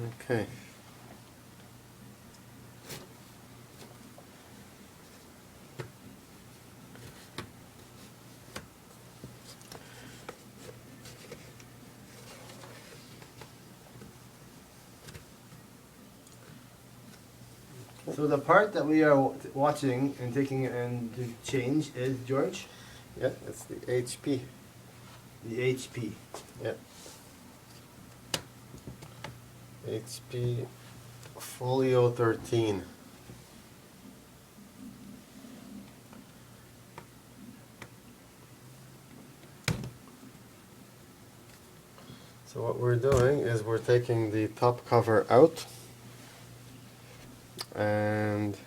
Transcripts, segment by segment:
Okay. So the part that we are watching and taking and to change is, George? Yeah, it's the HP. The HP. Yeah. HP folio13. So what we're doing is we're taking the top cover out and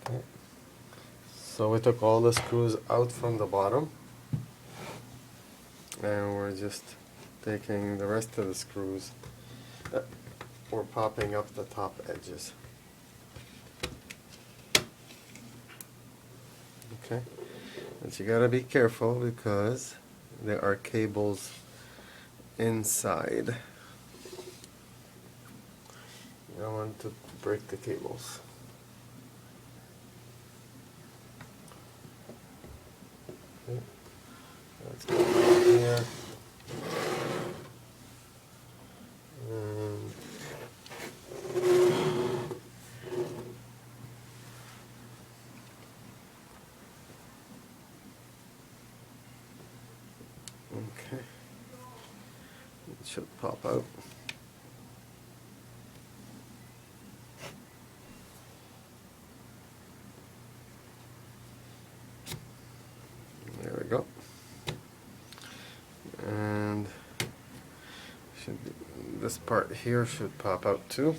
okay. So we took all the screws out from the bottom and we're just taking the rest of the screws. We're popping up the top edges. Okay, but you gotta be careful because there are cables inside. You don't want to break the cables. Okay. Let's go here. And okay. It should pop out. There we go. And should be, this part here should pop out too.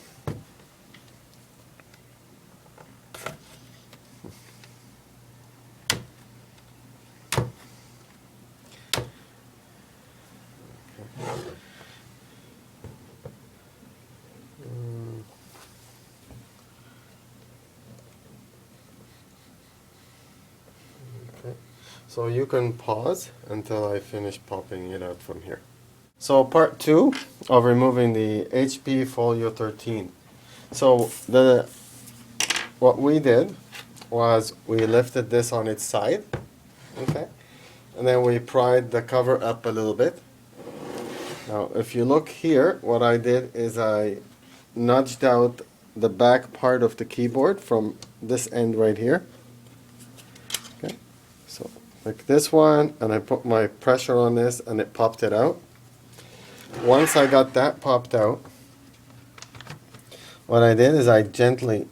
Okay, so you can pause until I finish popping it out from here. So part 2 of removing the HP folio13. So what we did was we lifted this on its side, okay, and then we pried the cover up a little bit. Now if you look here, what I did is I nudged out the back part of the keyboard from this end right here. Okay, so like this one, and I put my pressure on this and it popped it out. Once I got that popped out, what I did is I gently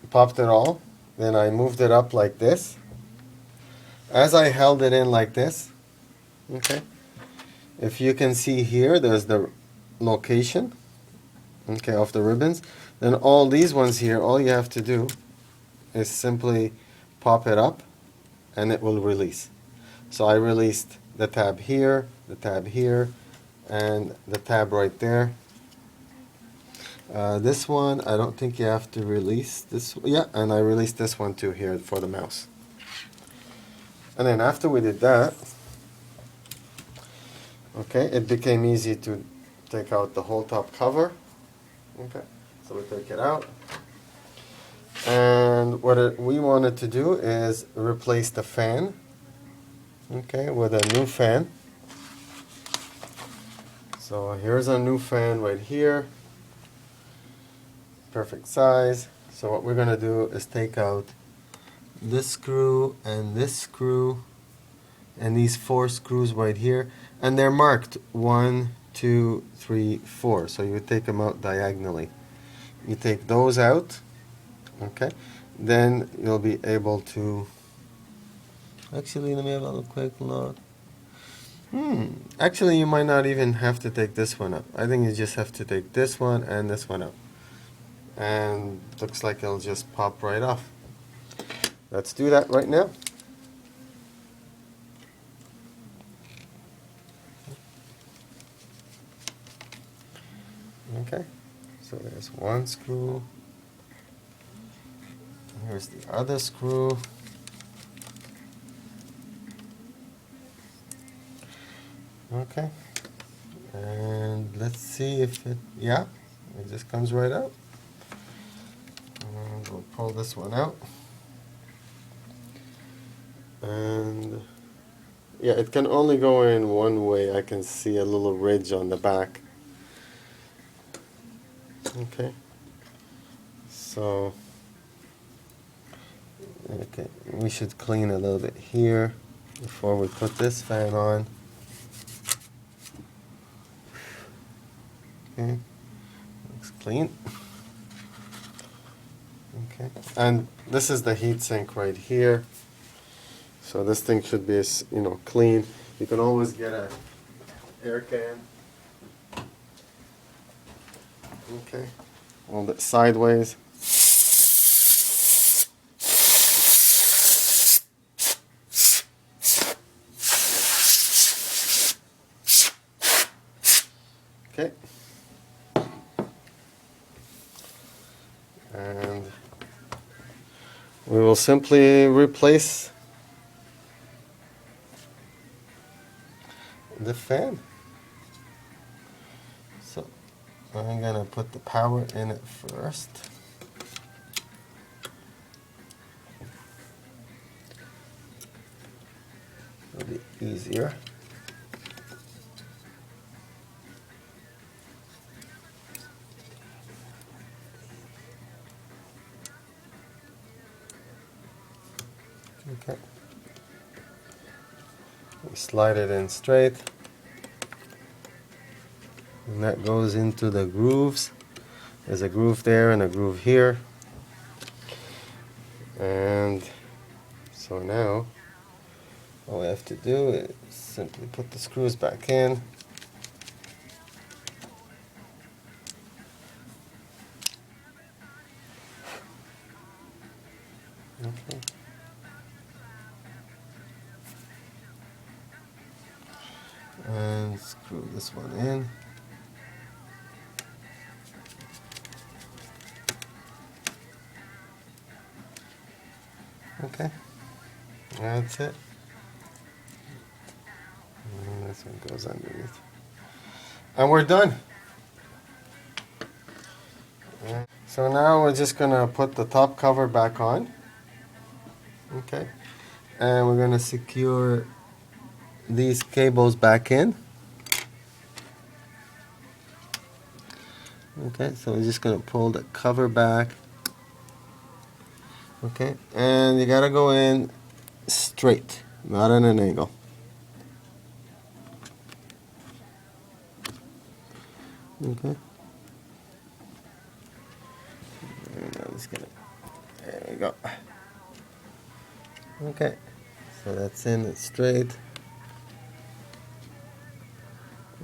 popped it all, then I moved it up like this. As I held it in like this, okay, if you can see here, there's the location, okay, of the ribbons. Then all these ones here, all you have to do is simply pop it up and it will release. So I released the tab here, and the tab right there. This one, I don't think you have to release this. Yeah, and I released this one too here for the mouse. And then after we did that, okay, it became easy to take out the whole top cover. Okay, so we take it out. And what we wanted to do is replace the fan, okay, with a new fan. So here's a new fan right here. Perfect size. So what we're going to do is take out this screw and these 4 screws right here, and they're marked 1, 2, 3, 4. So you would take them out diagonally. You take those out, okay, then you'll be able to actually, let me have a little quick look. Actually, you might not even have to take this one up. I think you just have to take this one and this one out. And looks like it'll just pop right off. Let's do that right now. Okay, so there's one screw. Here's the other screw. Okay. And let's see if it, yeah, it just comes right out. And we'll pull this one out. And yeah, it can only go in one way. I can see a little ridge on the back. Okay. So, okay, we should clean a little bit here before we put this fan on. Okay, looks clean. Okay, and this is the heatsink right here. So this thing should be, you know, clean. You can always get a air can. Okay, hold it sideways. Okay. And we will simply replace the fan. So I'm gonna put the power in it first. It'll be easier. Okay. We slide it in straight. And that goes into the grooves. There's a groove there and a groove here. And so now all we have to do is simply put the screws back in. Okay. And screw this one in. Okay, that's it. And this one goes underneath. And we're done. So now we're just gonna put the top cover back on. Okay. And we're gonna secure these cables back in. Okay, so we're just gonna pull the cover back. Okay, and you gotta go in straight, not at an angle. Okay. And I'm just gonna, there we go. Okay, so that's in, it's straight.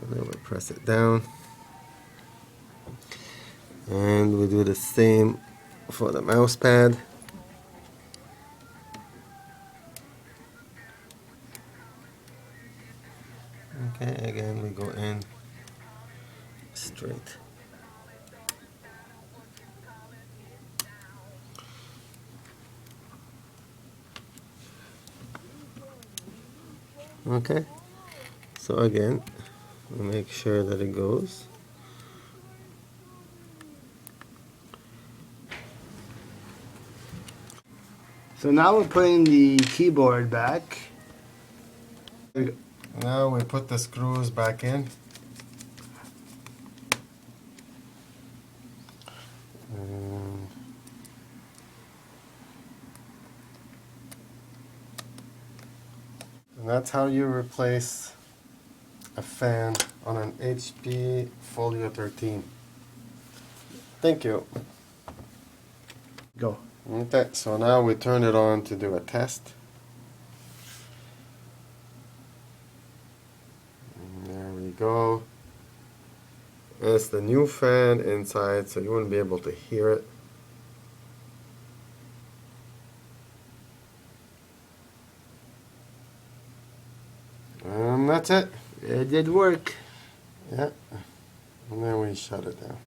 And then we press it down. And we do the same for the mouse pad. Okay, again we go in straight. Okay, so again, we make sure that it goes. So now we're putting the keyboard back. Now we put the screws back in. And that's how you replace a fan on an HP Folio 13. Thank you. Go. Okay, so now we turn it on to do a test. And there we go. It's the new fan inside, so you wouldn't be able to hear it. And that's it. It did work. Yeah. And then we shut it down.